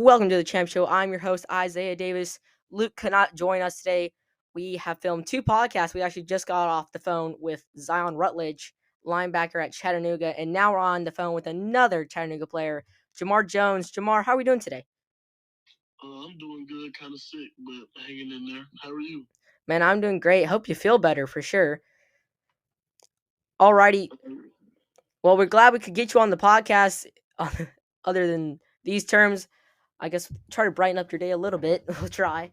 welcome to the Champ Show. I'm your host, Isaiah Davis. Luke could not join us today. We have filmed two podcasts. We actually just got off the phone with Zion Rutledge, linebacker at Chattanooga, and now we're on the phone with another Chattanooga player, Jamarr Jones. Jamarr, how are we doing today? I'm doing good, kind of sick, but hanging in there. How are you? Man, I'm doing great. Hope you feel better for sure. Alrighty. Well, we're glad we could get you on the podcast. Other than these terms, I guess try to brighten up your day a little bit. We'll try.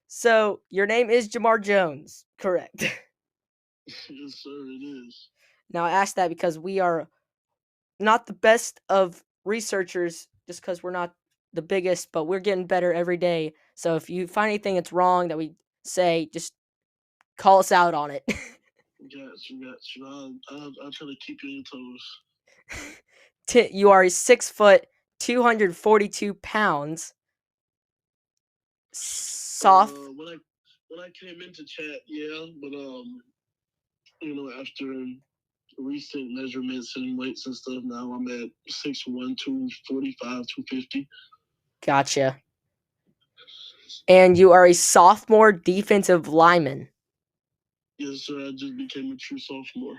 So, your name is Jamarr Jones, correct? Yes, sir, it is. Now, I asked that because we are not the best of researchers, just because we're not the biggest, but we're getting better every day. So, if you find anything that's wrong that we say, just call us out on it. Got you. I'll try to keep you on your toes. You are 6 foot, 242 pounds. Soft. When I came into chat, yeah, but after recent measurements and weights and stuff, now I'm at 6'1", 245, 250. Gotcha. And you are a sophomore defensive lineman. Yes, sir. I just became a true sophomore.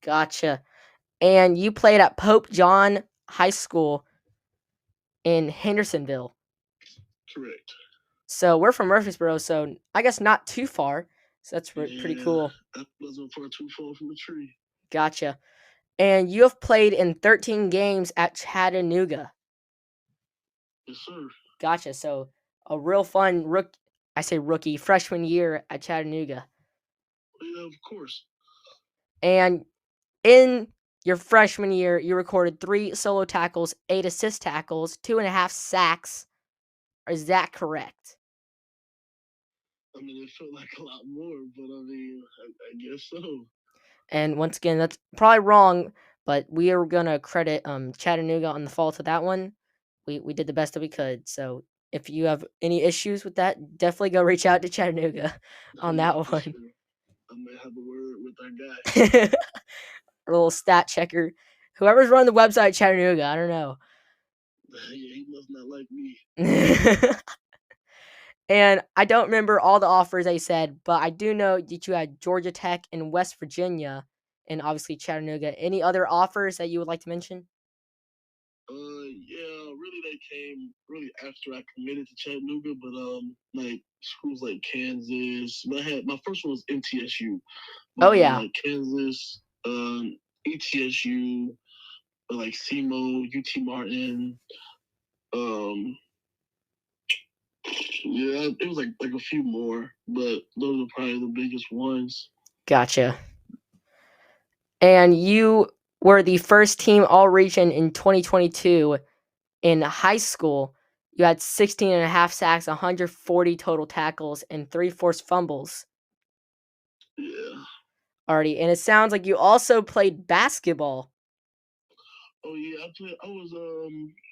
Gotcha. And you played at Pope John High School in Hendersonville. Correct. So we're from Murfreesboro, so I guess not too far. So that's pretty cool. I wasn't far too far from the tree. Gotcha. And you have played in 13 games at Chattanooga. Yes, sir. Gotcha. So a real fun rookie freshman year at Chattanooga. Yeah, of course. And in your freshman year, you recorded 3 solo tackles, 8 assist tackles, 2.5 sacks. Is that correct? I mean, it felt like a lot more, but I mean, I guess so. And once again, that's probably wrong, but we are gonna credit Chattanooga on the fault of that one. We did the best that we could. So if you have any issues with that, definitely go reach out to Chattanooga on that one. Sure. I may have a word with that guy. A little stat checker. Whoever's running the website Chattanooga, I don't know. Yeah, he must not like me. And I don't remember all the offers they said, but I do know that you had Georgia Tech and West Virginia, and obviously Chattanooga. Any other offers that you would like to mention? Yeah, really they came really after I committed to Chattanooga, but like schools like Kansas. My first one was MTSU. Oh yeah. Like Kansas, ETSU, like SEMO, UT Martin, yeah, it was like a few more, but those are probably the biggest ones. Gotcha. And you were the first team all-region in 2022 in high school. You had 16.5 sacks, 140 total tackles, and 3 forced fumbles. Yeah. Already. And it sounds like you also played basketball. Oh yeah,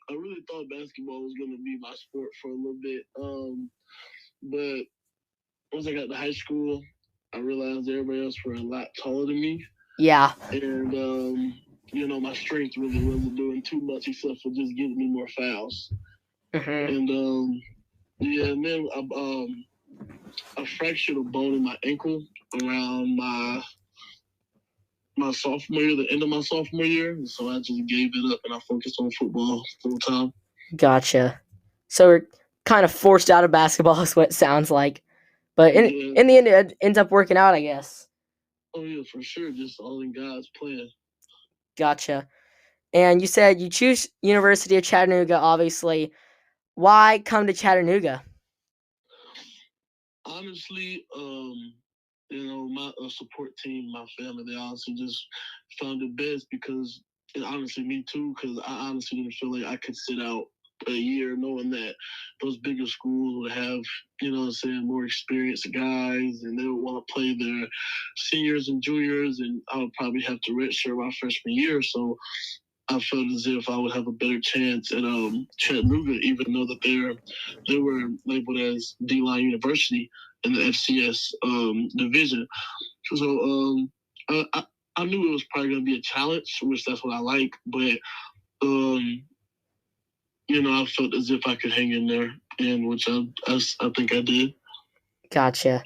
I really thought basketball was gonna be my sport for a little bit. But once I got to high school, I realized everybody else were a lot taller than me. Yeah. And my strength really wasn't doing too much except for just getting me more fouls. Mm-hmm. And and then I fractured a bone in my ankle around my sophomore year, the end of my sophomore year. So I just gave it up and I focused on football full time. Gotcha. So we're kind of forced out of basketball is what it sounds like. But in the end, it ends up working out, I guess. Oh, yeah, for sure. Just all in God's plan. Gotcha. And you said you choose University of Chattanooga, obviously. Why come to Chattanooga? Honestly, my support team, my family, they honestly just found it best because, and honestly, me too, because I honestly didn't feel like I could sit out a year knowing that those bigger schools would have, more experienced guys and they would want to play their seniors and juniors, and I would probably have to redshirt my freshman year. So I felt as if I would have a better chance at Chattanooga, even though that they were labeled as D-Line University in the FCS division. So I knew it was probably going to be a challenge, which that's what I like. But I felt as if I could hang in there, and which I think I did. Gotcha.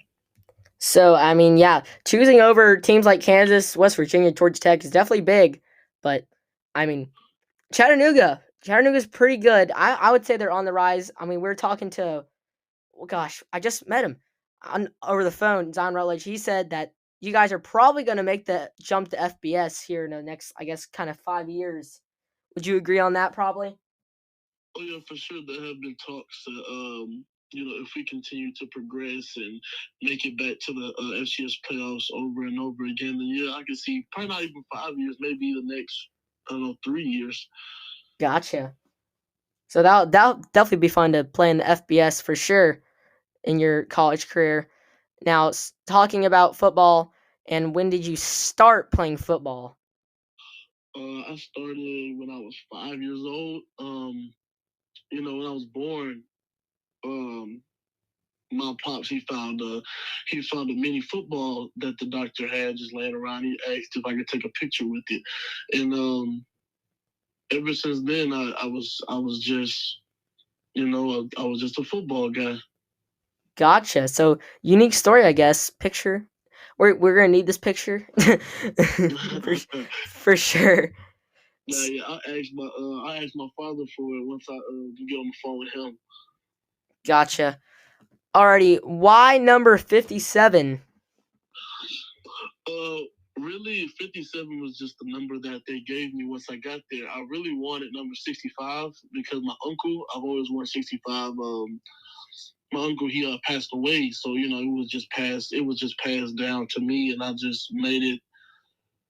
So, I mean, yeah, choosing over teams like Kansas, West Virginia, Georgia Tech is definitely big. But, I mean, Chattanooga's pretty good. I would say they're on the rise. I mean, we're talking to, well, gosh, I just met him over the phone, Zion Rutledge. He said that you guys are probably going to make the jump to FBS here in the next, I guess, kind of 5 years. Would you agree on that, probably? Oh yeah, for sure. There have been talks that if we continue to progress and make it back to the FCS playoffs over and over again, then yeah, I can see probably not even 5 years, maybe the next 3 years. Gotcha. So that'll definitely be fun to play in the FBS for sure in your college career. Now, talking about football, and when did you start playing football? I started when I was 5 years old. When I was born, um, my pops he found a mini football that the doctor had just laying around. He asked if I could take a picture with it, and ever since then I was just I was just a football guy. Gotcha. So unique story, I guess. Picture. We're gonna need this picture for for sure. Yeah. I asked my father for it once I get on the phone with him. Gotcha. Alrighty. Why number 57? Uh, Really, 57 was just the number that they gave me once I got there. I really wanted number 65 because my uncle, I've always worn 65. My uncle, he passed away, so it was just passed down to me, and I just made it.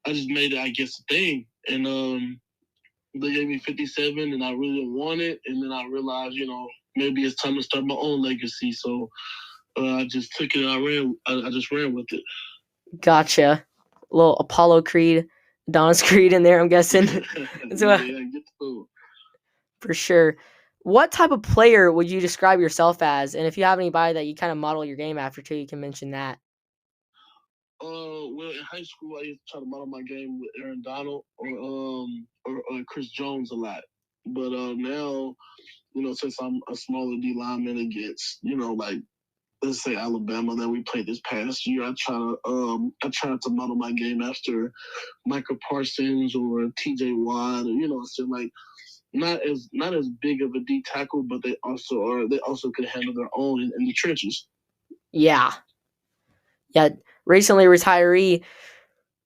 I guess, a thing, and they gave me 57, and I really didn't want it, and then I realized, maybe it's time to start my own legacy. So I just took it and I ran. I just ran with it. Gotcha. A little Apollo Creed, Adonis Creed in there, I'm guessing. So, Yeah, get the for sure. What type of player would you describe yourself as? And if you have anybody that you kind of model your game after too, you can mention that. Well, in high school, I used to try to model my game with Aaron Donald or Chris Jones a lot. But now, since I'm a smaller D lineman against, like, let's say Alabama that we played this past year, I try to model my game after Micah Parsons or T.J. Watt, or so like not as big of a D tackle, but they also could handle their own in the trenches. Yeah. Yeah. Recently retiree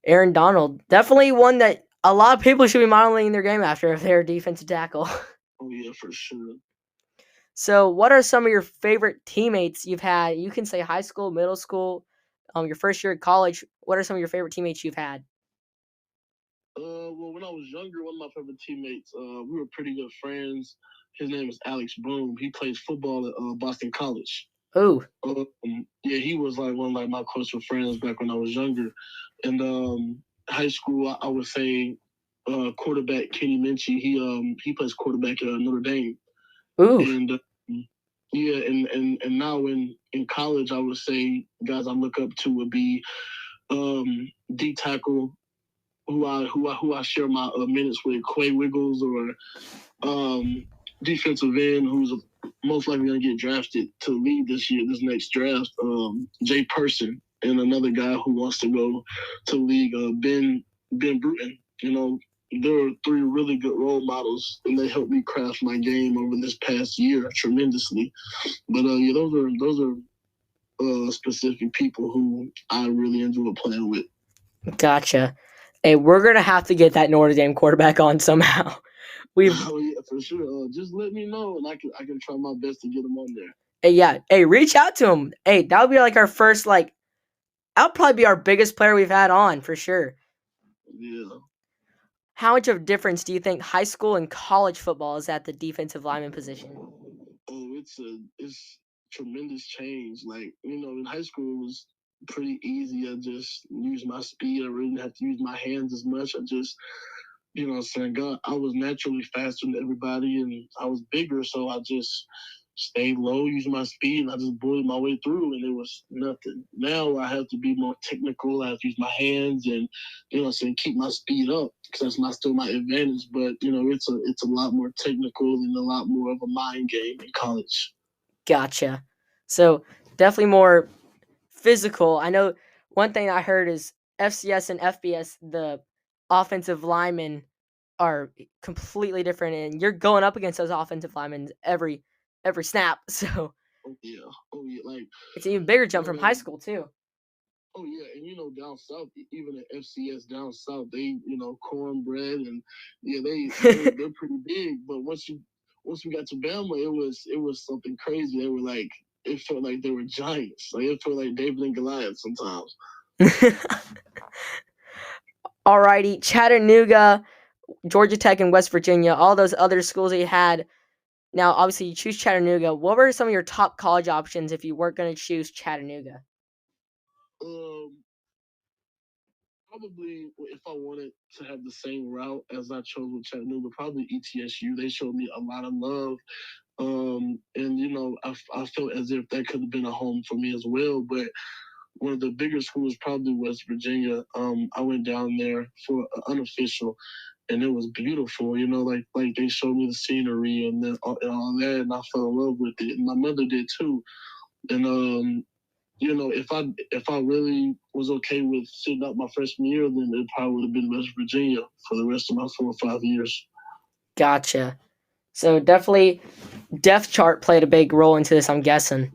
Aaron Donald. Definitely one that a lot of people should be modeling their game after if they're a defensive tackle. Oh yeah, for sure. So, what are some of your favorite teammates you've had? You can say high school, middle school, your first year at college. What are some of your favorite teammates you've had? Well, when I was younger, one of my favorite teammates, we were pretty good friends. His name is Alex Broom. He plays football at Boston College. Oh, Yeah, he was like one of my closer friends back when I was younger. And high school, I would say quarterback Kenny Minchie. He plays quarterback at Notre Dame. ooh, And yeah, and now in college, I would say guys I look up to would be D tackle who I share my minutes with, Quay Wiggles, or defensive end who's most likely going to get drafted to lead this next draft, Jay Person, and another guy who wants to go to league, Ben Bruton. There are three really good role models, and they helped me craft my game over this past year tremendously. But yeah, those are specific people who I really enjoy playing with. gotcha. Hey, we're gonna have to get that Notre Dame quarterback on somehow. We've Oh yeah, for sure. Just let me know, and I can try my best to get them on there. Hey, yeah, hey, reach out to him. Hey, that would be like our first that'll probably be our biggest player we've had on for sure. Yeah. How much of a difference do you think high school and college football is at the defensive lineman position? Oh, it's tremendous change. Like, in high school it was pretty easy. I just used my speed. I really didn't have to use my hands as much. I just, what I'm saying, God, I was naturally faster than everybody, and I was bigger, so I just stayed low, used my speed, and I just bullied my way through, and it was nothing. Now I have to be more technical. I have to use my hands and, saying keep my speed up because that's not still my advantage. But it's a lot more technical and a lot more of a mind game in college. Gotcha. So definitely more physical. I know one thing I heard is FCS and FBS, the offensive linemen are completely different, and you're going up against those offensive linemen every snap. So Oh yeah, like it's an even bigger jump from high man. school too. Oh yeah, and down south, even at FCS down south, they cornbread and yeah, they're pretty big. But once we got to Bama, it was something crazy. They were like it felt like they were giants. Like it felt like David and Goliath sometimes. Alrighty, Chattanooga, Georgia Tech, and West Virginia, all those other schools that you had. Now, obviously, you choose Chattanooga. What were some of your top college options if you weren't going to choose Chattanooga? Um, Probably if I wanted to have the same route as I chose with Chattanooga, probably ETSU. They showed me a lot of love. And I felt as if that could have been a home for me as well. But one of the bigger schools, probably West Virginia. I went down there for an unofficial, and it was beautiful. Like they showed me the scenery and all that, and I fell in love with it. And my mother did too. And if I really was okay with sitting out my freshman year, then it probably would have been West Virginia for the rest of my 4 or 5 years. Gotcha. So definitely, depth chart played a big role into this. I'm guessing.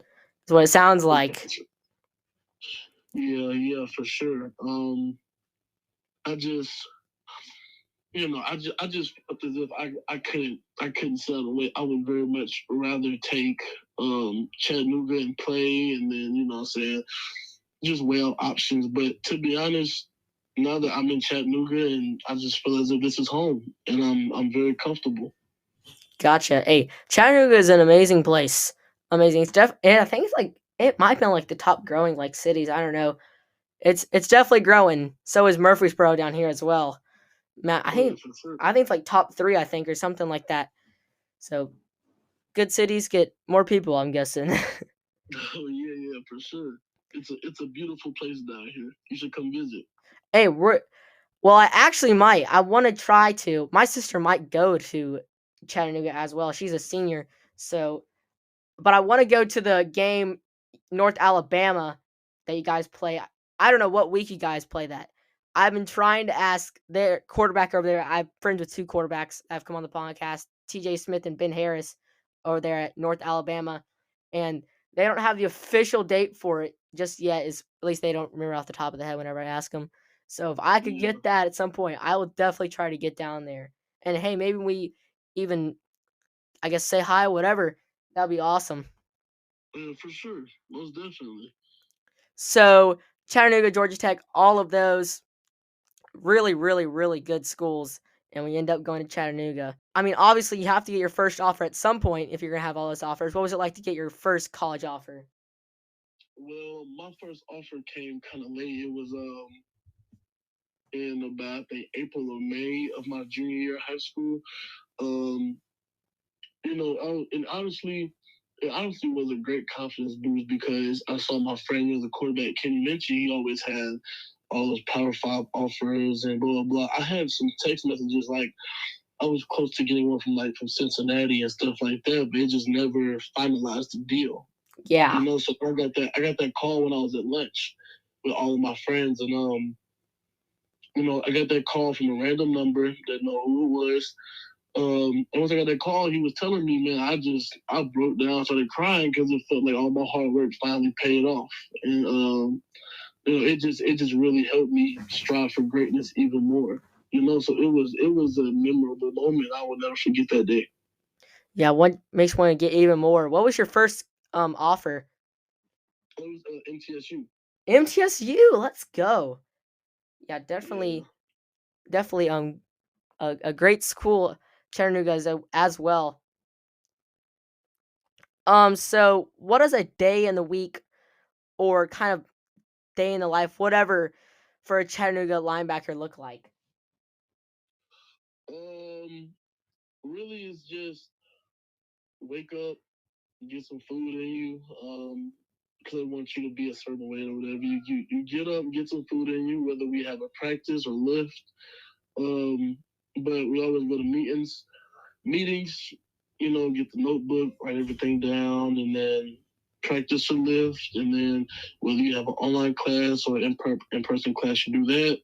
Is what it sounds like. Yeah, for sure. I just I just felt as if I couldn't settle away. I would very much rather take Chattanooga and play, and then what I'm saying, just weigh out options. But to be honest, now that I'm in Chattanooga, and I just feel as if this is home, and I'm very comfortable. Gotcha. Hey, Chattanooga is an amazing place. Amazing. I think it's like it might be like the top growing like cities. I don't know. It's definitely growing. So is Murfreesboro down here as well. Matt, I Oh yeah, think for sure. I think it's like top three. I think or something like that. So good cities get more people. I'm guessing. Oh yeah, for sure. It's a beautiful place down here. You should come visit. Hey, well, I actually might. I want to try to. My sister might go to Chattanooga as well. She's a senior, so but I want to go to the game North Alabama that you guys play. I don't know what week you guys play that. I've been trying to ask their quarterback over there. I'm friends with two quarterbacks that have come on the podcast, TJ Smith and Ben Harris, over there at North Alabama. And they don't have the official date for it just yet. Is at least they don't remember off the top of the head whenever I ask them. So if I could Yeah, get that at some point, I will definitely try to get down there. And hey, maybe we even I guess say hi, whatever. That'd be awesome. yeah, for sure, most definitely. So Chattanooga, Georgia Tech, all of those really, really, really good schools. And we end up going to Chattanooga. I mean, obviously, you have to get your first offer at some point if you're going to have all those offers. What was it like to get your first college offer? Well, my first offer came kind of late. It was in about I think April or May of my junior year of high school. Um, and honestly, it honestly was a great confidence boost because I saw my friend as a quarterback, Kenny Minchie. He always had all those Power Five offers and blah blah blah. I had some text messages like I was close to getting one from Cincinnati and stuff like that, but it just never finalized the deal. Yeah. So I got that call when I was at lunch with all of my friends, and I got that call from a random number, didn't know who it was. And once I got that call, he was telling me, man, I broke down, started crying because it felt like all my hard work finally paid off, and it just really helped me strive for greatness even more. So it was a memorable moment. I will never forget that day. Yeah. What makes me want to get even more? What was your first offer? It was MTSU. MTSU. Let's go. Yeah, Yeah. definitely a great school, Chattanooga as well. So what does a day in the week or kind of day in the life, whatever, for a Chattanooga linebacker look like? Um, Really, it's just wake up, get some food in you. Because I want you to be a certain way or whatever. You get up, get some food in you, whether we have a practice or lift. Um, but we always go to meetings, get the notebook, write everything down, and then practice or lift. And then whether you have an online class or in-person class, you do that.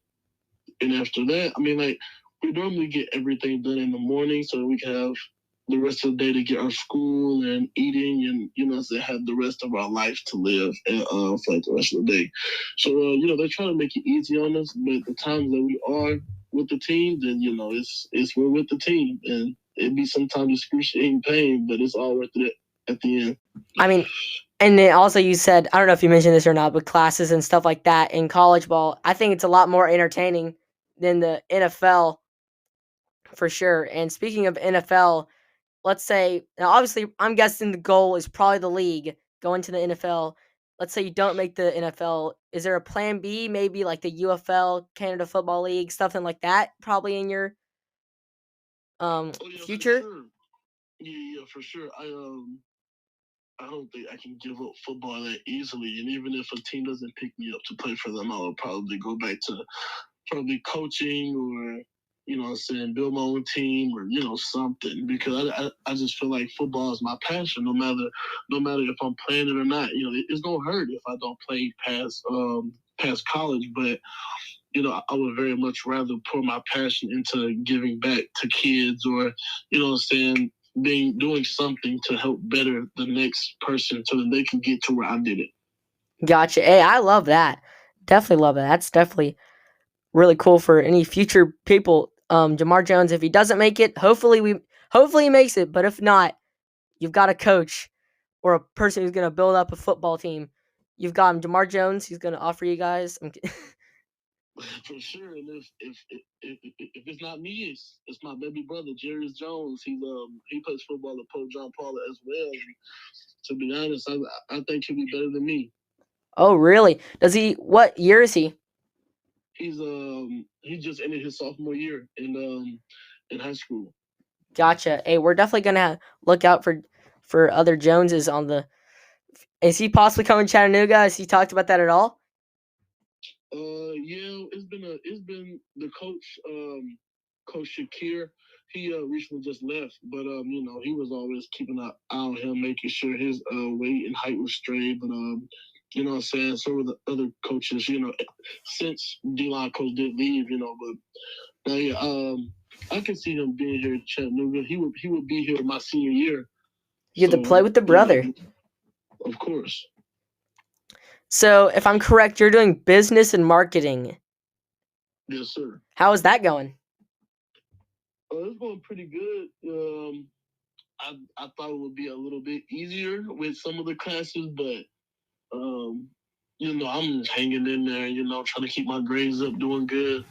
And after that, I mean, like, we normally get everything done in the morning so we can have the rest of the day to get our school and eating and, have the rest of our life to live for like the rest of the day. So, they're trying to make it easy on us, but the times that we are with the team, then, we're with the team. And it'd be sometimes excruciating pain, but it's all worth it at the end. I mean, and then also you said, I don't know if you mentioned this or not, but classes and stuff like that in college ball, I think it's a lot more entertaining than the NFL for sure. And speaking of NFL, let's say, now obviously, I'm guessing the goal is probably the league going to the NFL. Let's say you don't make the NFL. Is there a plan B? Maybe like the UFL, Canada Football League, something like that, probably in your Oh yeah, for future? sure. Yeah, for sure. I don't think I can give up football that easily. And even if a team doesn't pick me up to play for them, I will probably go back to probably coaching or, build my own team or, something. Because I just feel like football is my passion, no matter if I'm playing it or not. It's gonna hurt if I don't play past college, but I would very much rather pour my passion into giving back to kids or, doing something to help better the next person so that they can get to where I did it. Gotcha. Hey, I love that. Definitely love that. That's definitely really cool for any future people. Jamarr Jones, if he doesn't make it, hopefully he makes it. But if not, you've got a coach or a person who's gonna build up a football team. You've got him, Jamarr Jones. He's gonna offer you guys. For sure, and if it's not me, it's my baby brother, Jerry Jones. He plays football at Pope John Paula as well. And to be honest, I think he'll be better than me. Oh, really? Does he? What year is he? He just ended his sophomore year in high school. Gotcha. Hey, we're definitely gonna look out for other Joneses on the. Is he possibly coming to Chattanooga? Has he talked about that at all? Yeah, it's been the coach, Coach Shakir. He recently just left, but he was always keeping an eye on him, making sure his weight and height was straight. But what I'm saying, so were the other coaches. Since D-line coach did leave, but yeah, I can see him being here in Chattanooga. He would be here my senior year. You get to play So with the brother. of course. So, if I'm correct, you're doing business and marketing. Yes, sir. How is that going? It's going pretty good. I thought it would be a little bit easier with some of the classes, but I'm just hanging in there. Trying to keep my grades up, doing good.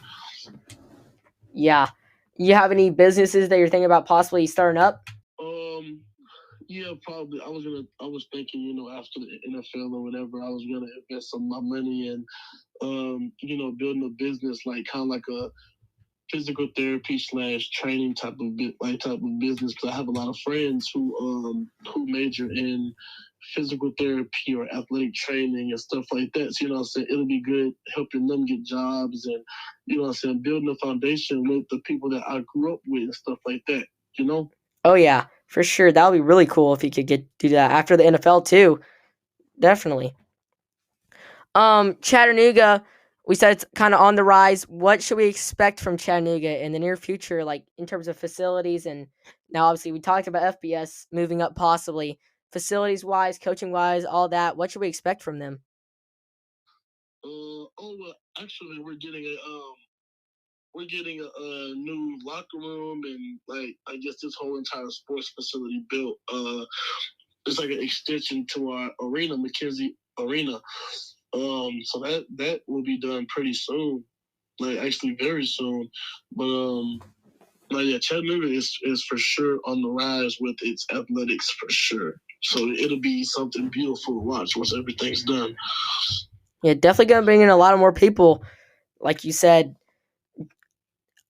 Yeah. You have any businesses that you're thinking about possibly starting up? Um, yeah, probably. I was thinking, after the NFL or whatever, I was gonna invest some of my money in, building a business like kind of like a physical therapy slash training type of business because I have a lot of friends who major in physical therapy or athletic training and stuff like that. So I'm saying it'll be good helping them get jobs and I'm saying building a foundation with the people that I grew up with and stuff like that. Oh yeah, for sure. That would be really cool if you could do that after the NFL too. Definitely. Chattanooga, we said it's kind of on the rise. What should we expect from Chattanooga in the near future, like in terms of facilities? And now, obviously, we talked about FBS moving up possibly, facilities wise, coaching wise, all that. What should we expect from them? Well, actually, we're getting a new locker room and like I guess this whole entire sports facility built. It's like an extension to our arena, McKenzie Arena. So that will be done pretty soon, like actually very soon. But yeah, Chattanooga is for sure on the rise with its athletics for sure. So it'll be something beautiful to watch once everything's done. Yeah, definitely going to bring in a lot of more people. Like you said,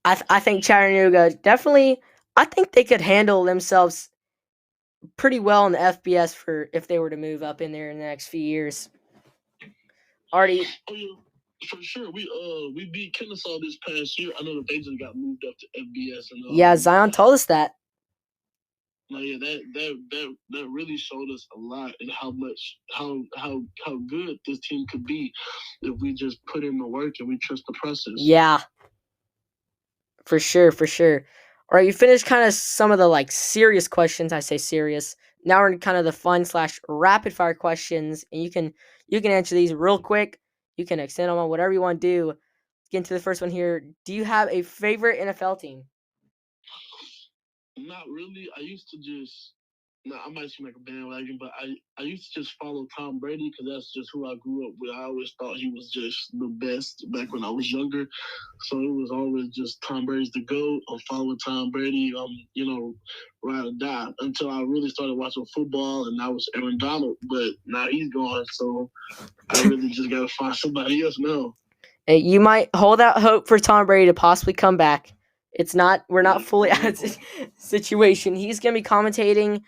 I think Chattanooga definitely. I think they could handle themselves pretty well in the FBS for if they were to move up in there in the next few years. Already, Oh yeah, for sure. We beat Kennesaw this past year. I know that they just got moved up to FBS, and yeah, Zion told us that. no, yeah, that really showed us a lot and how good this team could be if we just put in the work and we trust the process. Yeah, for sure, for sure. All right, you finished kind of some of the like serious questions. I say serious. Now we're in kind of the fun slash rapid fire questions, and you can answer these real quick. You can extend them on whatever you want to do. Get into the first one here. Do you have a favorite NFL team? Not really. I used to just. No, I might seem like a bandwagon, but I used to just follow Tom Brady because that's just who I grew up with. I always thought he was just the best back when I was younger. So it was always just Tom Brady's the GOAT. I'm following Tom Brady. Ride or die until I really started watching football, and that was Aaron Donald. But now he's gone, so I really just got to find somebody else now. Hey, you might hold out hope for Tom Brady to possibly come back. We're not fully out of the situation. He's going to be commentating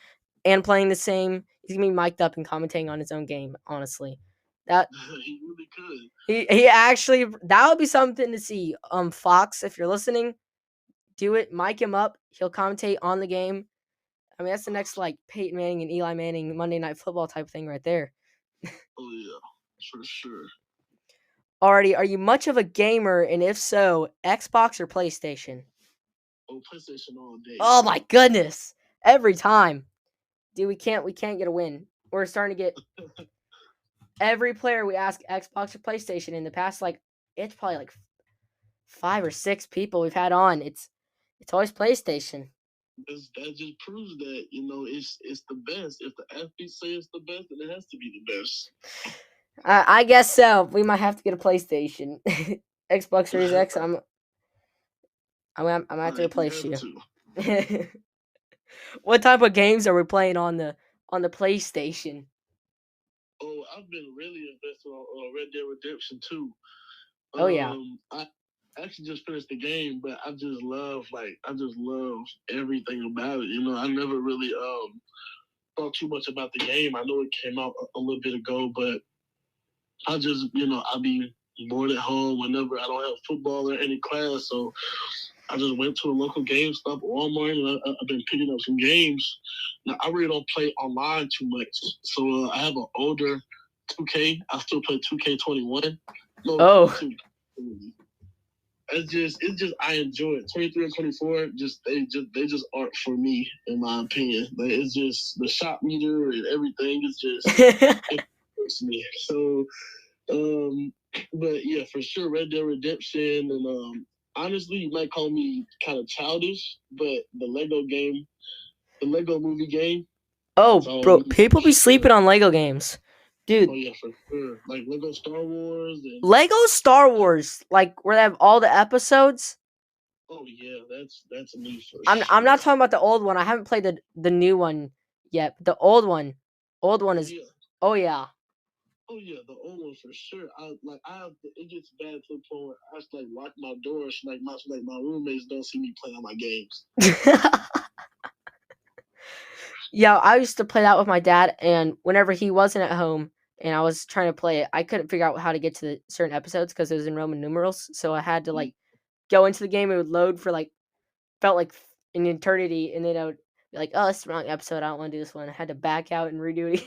and playing the same. He's going to be mic'd up and commentating on his own game, honestly. That he really could. he actually, that would be something to see. Fox, if you're listening, do it. Mic him up. He'll commentate on the game. I mean, that's the next like Peyton Manning and Eli Manning Monday Night Football type thing right there. Oh yeah, for sure. Already, are you much of a gamer? And if so, Xbox or PlayStation? Oh, PlayStation all day. Oh my goodness! Every time, dude, we can't get a win. We're starting to get every player we ask Xbox or PlayStation in the past. Like it's probably like 5 or 6 people we've had on. It's always PlayStation. That just proves that it's the best. If the athletes say it's the best, then it has to be the best. I guess so. We might have to get a PlayStation, Xbox Series X. I'm have to replace you. What type of games are we playing on the PlayStation? Oh, I've been really invested on Red Dead Redemption 2. Oh yeah. I actually just finished the game, but I just love everything about it. I never really thought too much about the game. I know it came out a little bit ago, but I just I be bored at home whenever I don't have football or any class, so I just went to a local GameStop or Walmart, and I've been picking up some games. Now, I really don't play online too much, so I have an older 2K. I still play 2K21. No, oh. It's just I enjoy it. 23 and 24, they just aren't for me, in my opinion. Like, it's just the shot meter and everything is just it hurts me. So, but yeah, for sure, Red Dead Redemption, and honestly, you might call me kind of childish, but the Lego movie game. Oh, bro, people be sleeping on Lego games, dude. Oh yeah, for sure. Like Lego Star Wars and Lego Star Wars, like where they have all the episodes. Oh yeah, that's a me for I'm sure. not talking about the old one. I haven't played the new one yet. The old one is. Yeah. Oh yeah. Oh yeah, the old one for sure. It gets bad to the point where I just like lock my doors, like my roommates don't see me playing on my games. Yeah, I used to play that with my dad, and whenever he wasn't at home and I was trying to play it, I couldn't figure out how to get to the certain episodes because it was in Roman numerals. So I had to like go into the game. It would load for like felt like an eternity, and then I would be like, "Oh, this is the wrong episode. I don't want to do this one." I had to back out and redo it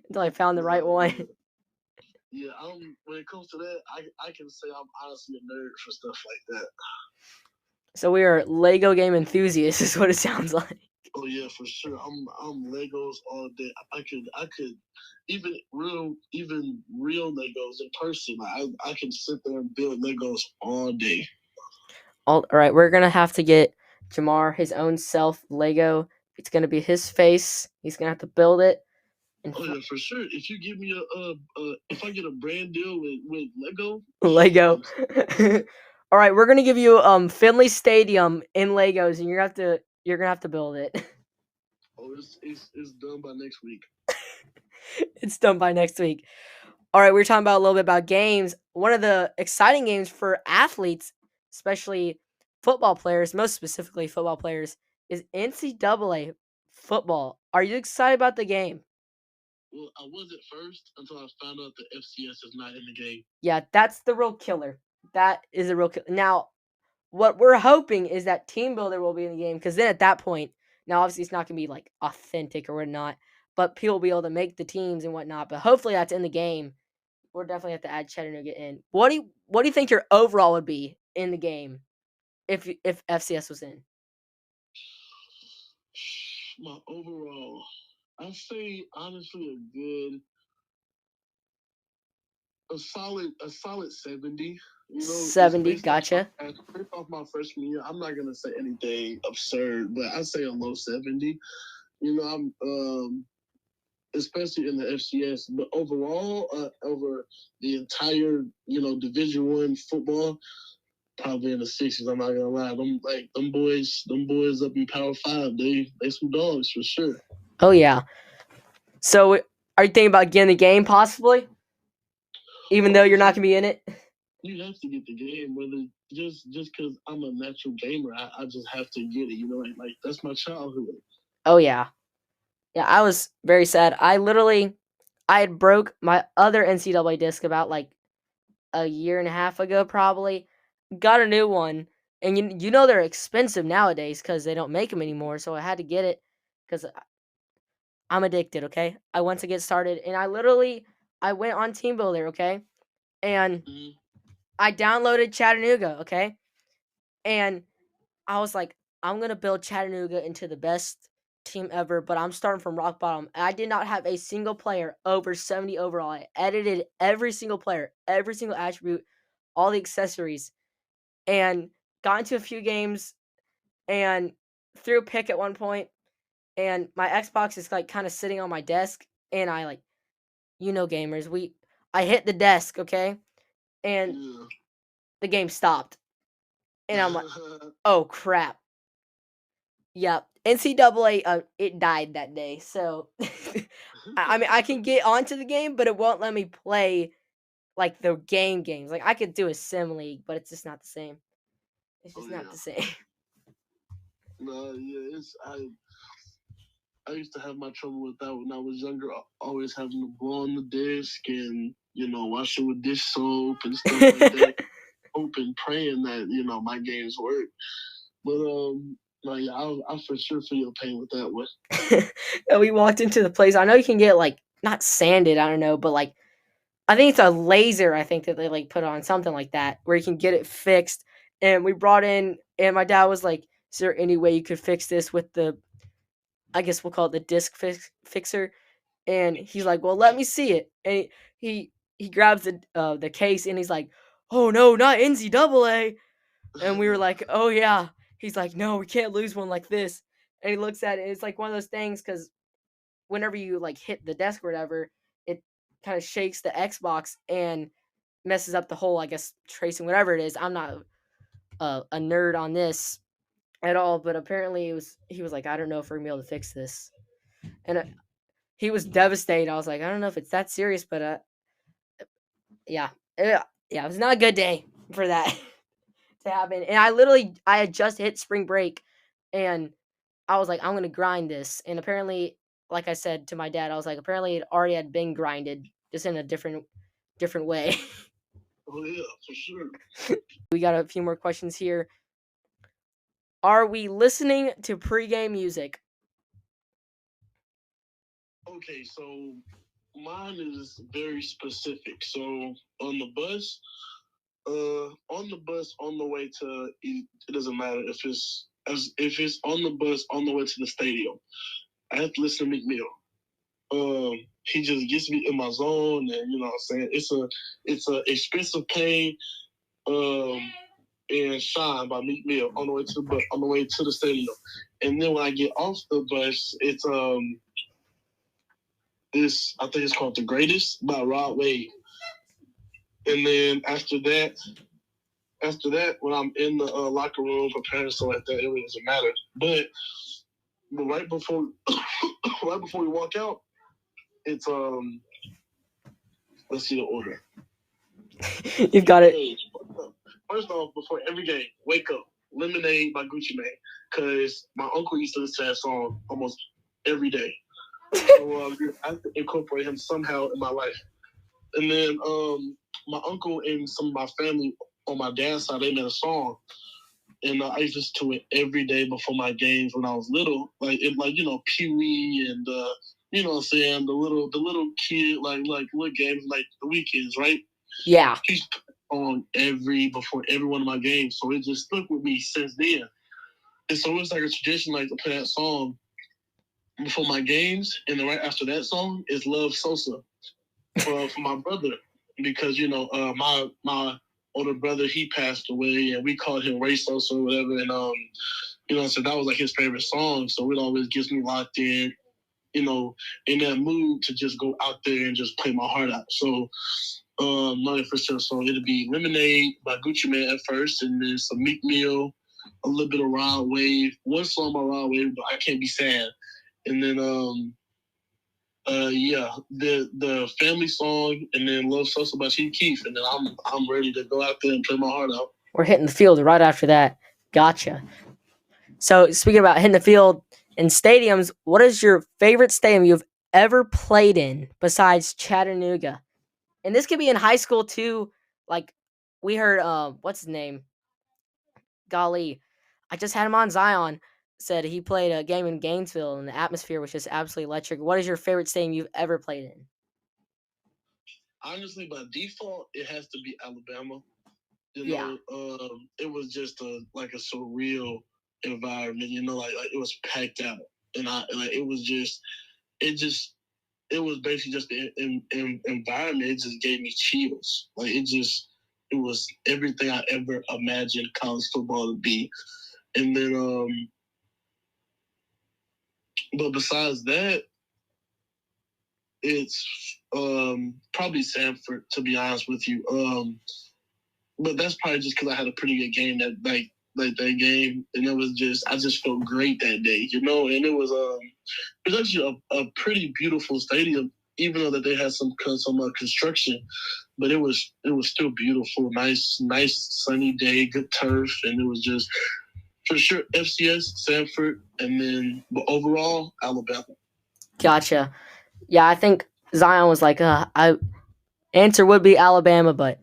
until I found the right one. Yeah, when it comes to that, I can say I'm honestly a nerd for stuff like that. So we are Lego game enthusiasts, is what it sounds like. Oh yeah, for sure. I'm Legos all day. I could even real Legos in person. I can sit there and build Legos all day. All right, we're gonna have to get Jamarr his own self Lego. It's gonna be his face. He's gonna have to build it. Oh yeah, for sure. If you give me if I get a brand deal with Lego. All right, we're gonna give you Finley Stadium in Legos, and you're gonna have to build it. Oh, it's done by next week. It's done by next week. All right, we were talking about a little bit about games. One of the exciting games for athletes, especially football players, most specifically football players, is NCAA football. Are you excited about the game? Well, I was at first until I found out the FCS is not in the game. Yeah, that's the real killer. That is a real killer. Now, what we're hoping is that Team Builder will be in the game, because then at that point, now obviously it's not going to be like authentic or whatnot, but people will be able to make the teams and whatnot. But hopefully that's in the game. We'll definitely have to add Chattanooga in. What do you think your overall would be in the game if FCS was in? My overall, I say honestly a solid 70. It's 70, based off gotcha. my freshman year. I'm not gonna say anything absurd, but I say a low 70. I'm especially in the FCS, but overall, over the entire Division One football, probably in the 60s. I'm not gonna lie. Them boys up in Power Five. They some dogs for sure. Oh yeah. So are you thinking about getting the game possibly, even though you're not gonna be in it? You have to get the game, whether just because I'm a natural gamer, I just have to get it. Like that's my childhood. Oh yeah. Yeah, I was very sad. I had broke my other NCAA disc about like a year and a half ago, probably. Got a new one, and you know they're expensive nowadays because they don't make them anymore. So I had to get it because I'm addicted. Okay, I want to get started, and I went on Team Builder. Okay, and Mm-hmm. I downloaded Chattanooga. Okay, and I was like, I'm gonna build Chattanooga into the best team ever, but I'm starting from rock bottom. I did not have a single player over 70 overall. I edited every single player, every single attribute, all the accessories, and got into a few games and threw a pick at one point. And my Xbox is like kind of sitting on my desk, and I like, gamers, I hit the desk, okay, and Yeah. the game stopped, and I'm like, oh crap. Yep. NCAA, it died that day. So, I mean, I can get onto the game, but it won't let me play like the game games. Like I could do a sim league, but it's just not the same. It's Oh just not yeah. the same. No, yeah. I used to have my trouble with that when I was younger. Always having to blow on the disc and wash it with dish soap and stuff like that. Hoping, praying that my games work. But like I for sure feel your pain with that one. And we walked into the place. I know you can get like not sanded. I don't know, but like I think it's a laser. I think that they like put on something like that where you can get it fixed. And we brought in, and my dad was like, "Is there any way you could fix this with the? I guess we'll call it the disc fixer." And he's like, "Well, let me see it." And he grabs the case, and he's like, "Oh no, not NCAA." And we were like, "Oh yeah." He's like, "No, we can't lose one like this." And he looks at it, and it's like one of those things because whenever you like hit the desk or whatever, it kind of shakes the Xbox and messes up the whole, I guess, tracing, whatever it is. I'm not a nerd on this at all, but apparently he was like, "I don't know if we're gonna be able to fix this," and he was devastated. I was like, "I don't know if it's that serious, but yeah, yeah, it was not a good day for that to happen." And I had just hit spring break, and I was like, "I'm gonna grind this," and apparently, like I said to my dad, I was like, apparently it already had been grinded, just in a different way. Oh yeah, for sure. We got a few more questions here. Are we listening to pregame music? Okay, so mine is very specific. So on the bus, on the way to it doesn't matter if it's on the bus on the way to the stadium. I have to listen to McMill. He just gets me in my zone, and what I'm saying, it's a expensive pain. And Shine by Meek Mill on the way to the stadium. And then when I get off the bus, it's this, I think it's called The Greatest by Rod Wave. And then after that, when I'm in the locker room preparing stuff like that, it really doesn't matter. But right before right before we walk out, it's let's see the order. You've got it. First off, before every game, Wake Up, Lemonade by Gucci Mane. Because my uncle used to listen to that song almost every day. So I have to incorporate him somehow in my life. And then my uncle and some of my family on my dad's side, they made a song. And I used to listen to it every day before my games when I was little. Like Pee Wee and you know what I'm saying, the little kid like little games like the weekends, right? Yeah. He's on before every one of my games. So it just stuck with me since then. And so it's like a tradition like to play that song before my games, and then right after that song is Love Sosa for my brother, because my older brother, he passed away and we called him Ray Sosa or whatever, and so that was like his favorite song, so it always gets me locked in, in that mood to just go out there and just play my heart out. So my first song, it'll be Lemonade by Gucci Mane at first, and then some Meek Mill, a little bit of Rod Wave, one song by Rod Wave, but I Can't Be Sad, and then the family song, and then Love Sosa by Chief Keef, and then I'm ready to go out there and play my heart out. We're hitting the field right after that. Gotcha. So speaking about hitting the field in stadiums, what is your favorite stadium you've ever played in besides Chattanooga? And this could be in high school too. Like we heard, what's his name? Golly, I just had him on. Zion said he played a game in Gainesville, and the atmosphere was just absolutely electric. What is your favorite stadium you've ever played in? Honestly, by default, it has to be Alabama. Yeah. It was just like a surreal environment. Like it was packed out, and it was it was basically just the environment. It just gave me chills. Like it was everything I ever imagined college football to be. And then, but besides that, it's probably Sanford, to be honest with you. But that's probably just because I had a pretty good game like that game, and I just felt great that day, and it was actually a pretty beautiful stadium, even though that they had some construction, but it was still beautiful, nice sunny day, good turf, and it was just for sure FCS, Sanford, and then but overall Alabama. Gotcha. Yeah, I think Zion was like, I answer would be Alabama, but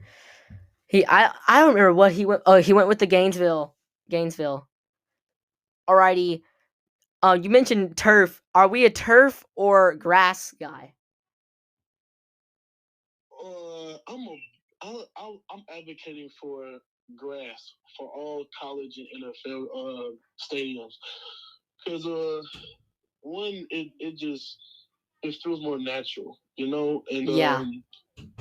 I don't remember what he went. Oh, he went with the Gainesville. Alrighty. You mentioned turf. Are we a turf or grass guy? I'm advocating for grass for all college and NFL stadiums, because one, it feels more natural, and Yeah.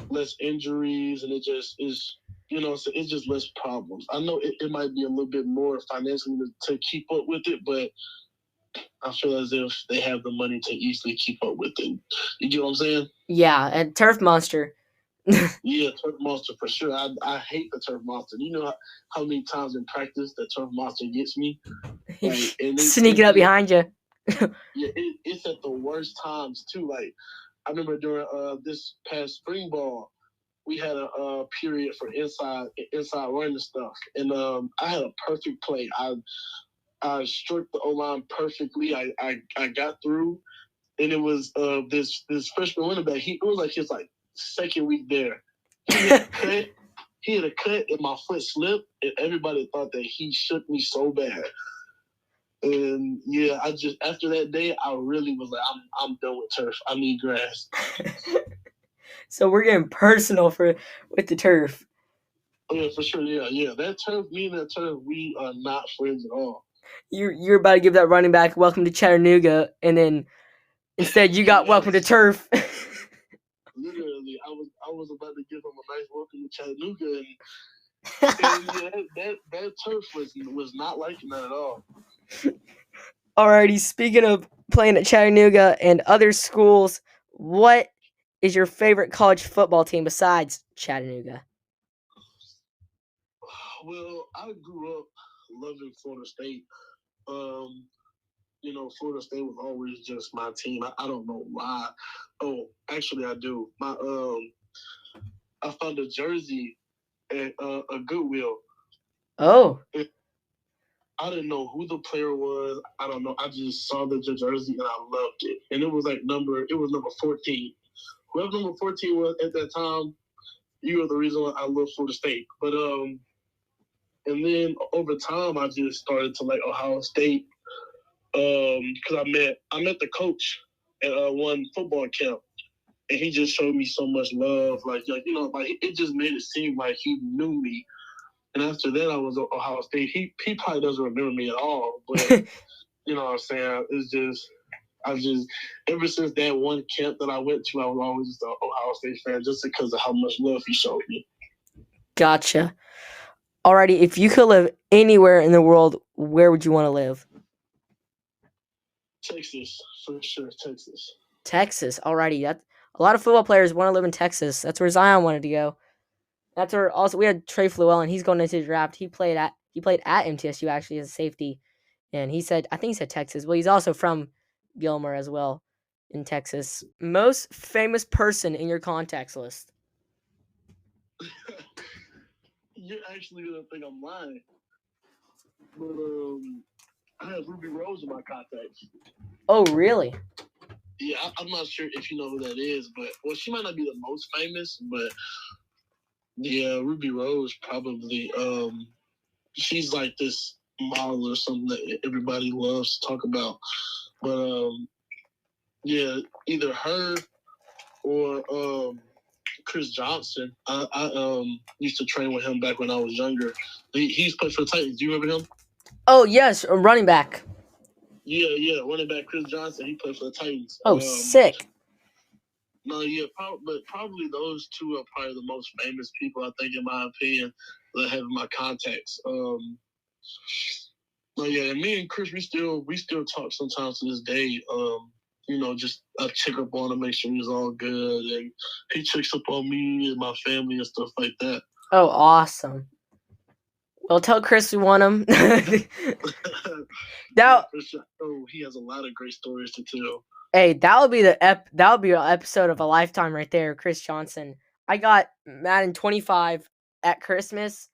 less injuries, and it just is, so it's just less problems. I know it might be a little bit more financially to keep up with it, but I feel as if they have the money to easily keep up with it. You get what I'm saying? Yeah, and turf monster. Yeah, turf monster for sure. I hate the turf monster. You know how many times in practice the turf monster gets me? Like, and Sneaking up behind you. Yeah, it's at the worst times too. Like, I remember during this past spring ball, we had a period for inside running stuff, and I had a perfect play. I struck the O line perfectly. I got through, and it was this freshman running back. It was like his second week there. He had a cut. He had a cut, and my foot slipped, and everybody thought that he shook me so bad. And yeah, I just after that day, I really was like, I'm done with turf. I need grass. So we're getting personal with the turf. Oh yeah, for sure. Yeah. That turf, me and that turf, we are not friends at all. You're about to give that running back welcome to Chattanooga, and then instead you got welcome to turf. Literally, I was about to give him a nice welcome to Chattanooga, and yeah, that turf was not liking that at all. Alrighty, speaking of playing at Chattanooga and other schools, what is your favorite college football team besides Chattanooga? Well, I grew up loving Florida State. Um, Florida State was always just my team. I don't know why. Oh, actually, I do. I found a jersey at a Goodwill. Oh, I didn't know who the player was. I don't know. I just saw the jersey and I loved it. And it was number 14. Whoever number 14 was at that time, you were the reason why I love Florida State. But and then over time I just started to like Ohio State. Because I met the coach at one football camp, and he just showed me so much love. Like it just made it seem like he knew me. And after that, I was at Ohio State. He probably doesn't remember me at all, but you know what I'm saying. I just ever since that one camp that I went to, I was always just an Ohio State fan, just because of how much love he showed me. Gotcha. Alrighty, if you could live anywhere in the world, where would you want to live? Texas, for sure. Texas. Texas. Alrighty, that a lot of football players want to live in Texas. That's where Zion wanted to go. That's where also we had Trey Fluellen. He's going into the draft. He played at MTSU actually as a safety, and I think he said Texas. Well, he's also from Gilmer as well in Texas. Most famous person in your contacts list? You're actually gonna think I'm lying, but I have Ruby Rose in my contacts. Oh, really? Yeah, I'm not sure if you know who that is, but she might not be the most famous, but yeah, Ruby Rose probably. She's like this model or something that everybody loves to talk about. But yeah, either her or Chris Johnson. I used to train with him back when I was younger. He's played for the Titans. Do you remember him? Oh yes, a running back. Yeah, running back Chris Johnson. He played for the Titans. Oh, sick. No, yeah, but probably those two are probably the most famous people, I think, in my opinion, that I have in my contacts. But yeah, and me and Chris, we still talk sometimes to this day. Just I check up on him, make sure he's all good, and he checks up on me and my family and stuff like that. Oh, awesome. Well, tell Chris we want him. Now, he has a lot of great stories to tell. Hey, that would be an episode of a lifetime right there, Chris Johnson. I got Madden 25 at Christmas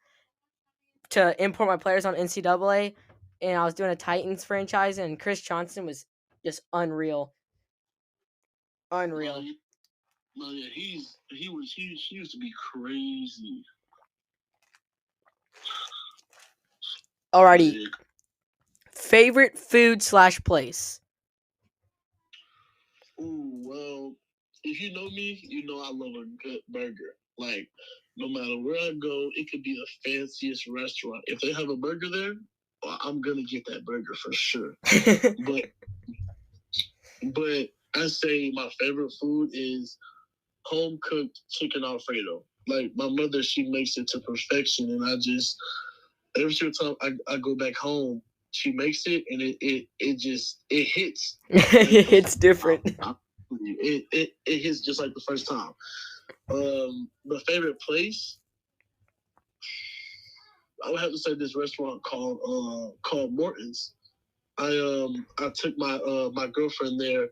to import my players on NCAA, and I was doing a Titans franchise, and Chris Johnson was just unreal. Unreal. No, yeah, he used to be crazy. Alrighty. Favorite food/place? Ooh, well, if you know me, you know I love a good burger. Like, no matter where I go, it could be the fanciest restaurant. If they have a burger there, I'm gonna get that burger for sure. but I say my favorite food is home cooked chicken Alfredo. Like my mother, she makes it to perfection, and I just every single time I go back home, she makes it, and it hits. It's different. It hits just like the first time. My favorite place, I would have to say this restaurant called Morton's. I took my girlfriend there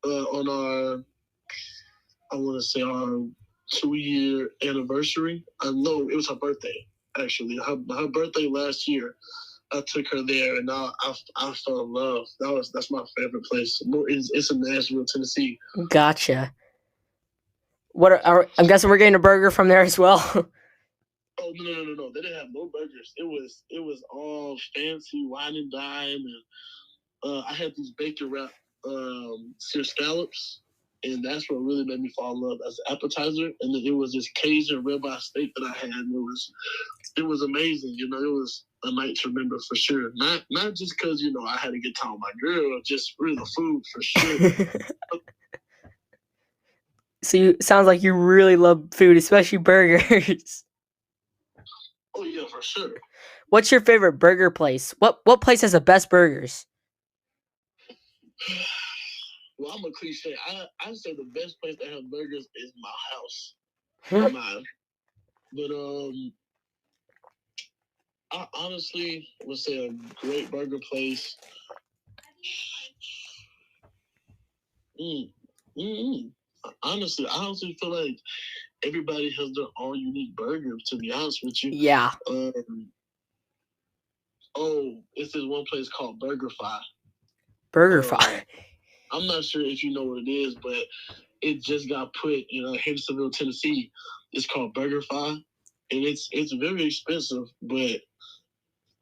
on I want to say our 2-year anniversary. No, it was her birthday actually. Her birthday last year. I took her there, and I fell in love. That's my favorite place. It's in Nashville, Tennessee. Gotcha. I'm guessing we're getting a burger from there as well. Oh no! They didn't have no burgers. It was all fancy wine and dine, and I had these bacon wrap seared scallops, and that's what really made me fall in love as an appetizer. And then it was this Cajun ribeye steak that I had. And it was amazing. It was a night to remember for sure. Not just because I had a good time with my girl, just really the food for sure. So sounds like you really love food, especially burgers. Oh yeah, for sure. What's your favorite burger place? What place has the best burgers? Well, I'm a cliche. I say the best place that has burgers is my house. Mine. But I honestly would say a great burger place. Honestly, I honestly feel like everybody has their own unique burger. To be honest with you, yeah. Oh, it's this one place called BurgerFi. BurgerFi. I'm not sure if you know what it is, but it just got put in Hendersonville, Tennessee. It's called BurgerFi, and it's very expensive, but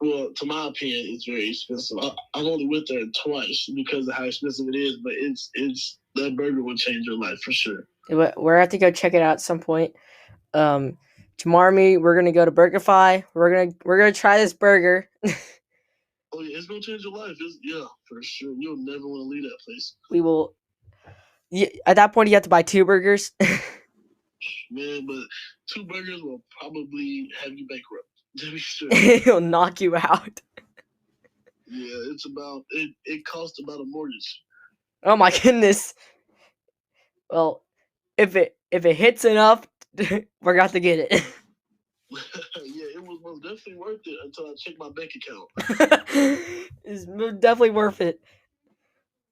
well, to my opinion, it's very expensive. I've only went there twice because of how expensive it is, but it's that burger will change your life for sure. We're have to go check it out at some point. Tomorrow, we're gonna go to BurgerFi. We're gonna try this burger. Oh yeah, it's gonna change your life. Yeah, for sure. You'll never want to leave that place. We will. At that point, you have to buy 2 burgers. Man, but 2 burgers will probably have you bankrupt. To be sure. It'll knock you out. Yeah, it's about it costs about a mortgage. Oh my goodness. Well, if it hits enough, we're going to get it. Yeah, it was most definitely worth it until I checked my bank account. It's definitely worth it.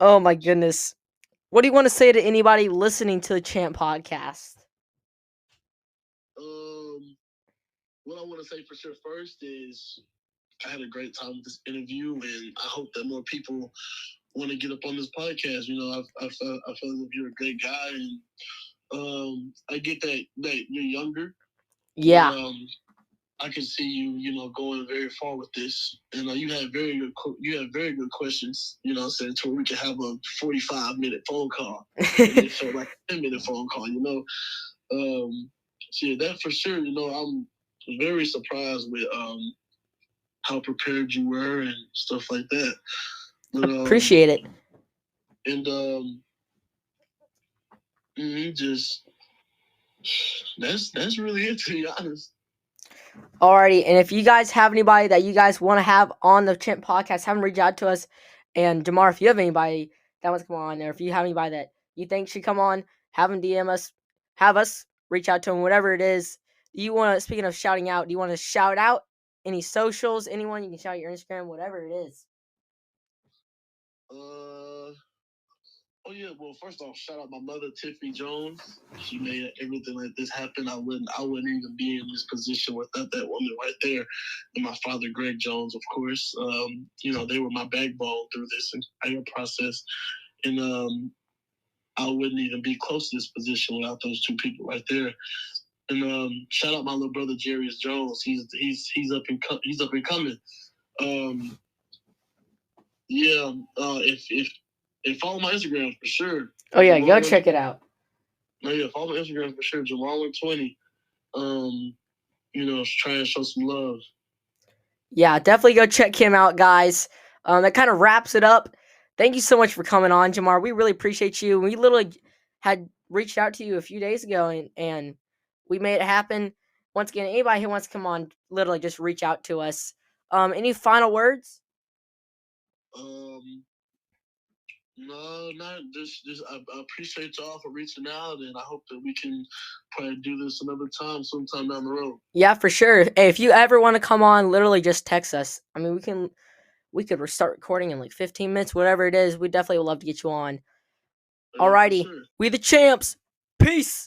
Oh my goodness. What do you want to say to anybody listening to the Champ podcast? What I want to say for sure first is I had a great time with this interview, and I hope that more people want to get up on this podcast. You know, I feel as if you're a great guy, and I get that you're younger. Yeah. But, I can see you, going very far with this, and you have very good questions. You know, what I'm saying, to where we can have a 45-minute phone call, and it felt like a 10-minute phone call. So yeah, that for sure. I'm very surprised with how prepared you were and stuff like that. But, appreciate it. And just that's really it, to be honest. Alrighty, and if you guys have anybody that you guys want to have on the Champ podcast, have them reach out to us. And Jamarr, if you have anybody that wants to come on, or if you have anybody that you think should come on, have them DM us, have us reach out to them, whatever it is. You want to, speaking of shouting out, do you want to shout out any socials, anyone? You can shout out your Instagram, whatever it is. Oh yeah, well, first off, shout out my mother, Tiffany Jones. She made everything like this happen. I wouldn't even be in this position without that woman right there. And my father, Greg Jones, of course. They were my backbone through this entire process. And I wouldn't even be close to this position without those 2 people right there. And shout out my little brother, Jarius Jones. He's up and coming. Yeah. If follow my Instagram for sure. Oh yeah, go check it out. Oh yeah, follow my Instagram for sure. Jamarr20. Try and show some love. Yeah, definitely go check him out, guys. That kind of wraps it up. Thank you so much for coming on, Jamarr. We really appreciate you. We literally had reached out to you a few days ago, and we made it happen. Once again, anybody who wants to come on, literally just reach out to us. Any final words? No, not just. I appreciate y'all for reaching out, and I hope that we can probably do this another time, sometime down the road. Yeah, for sure. Hey, if you ever want to come on, literally just text us. I mean, we could start recording in like 15 minutes, whatever it is. We definitely would love to get you on. Alrighty, we the champs. Peace.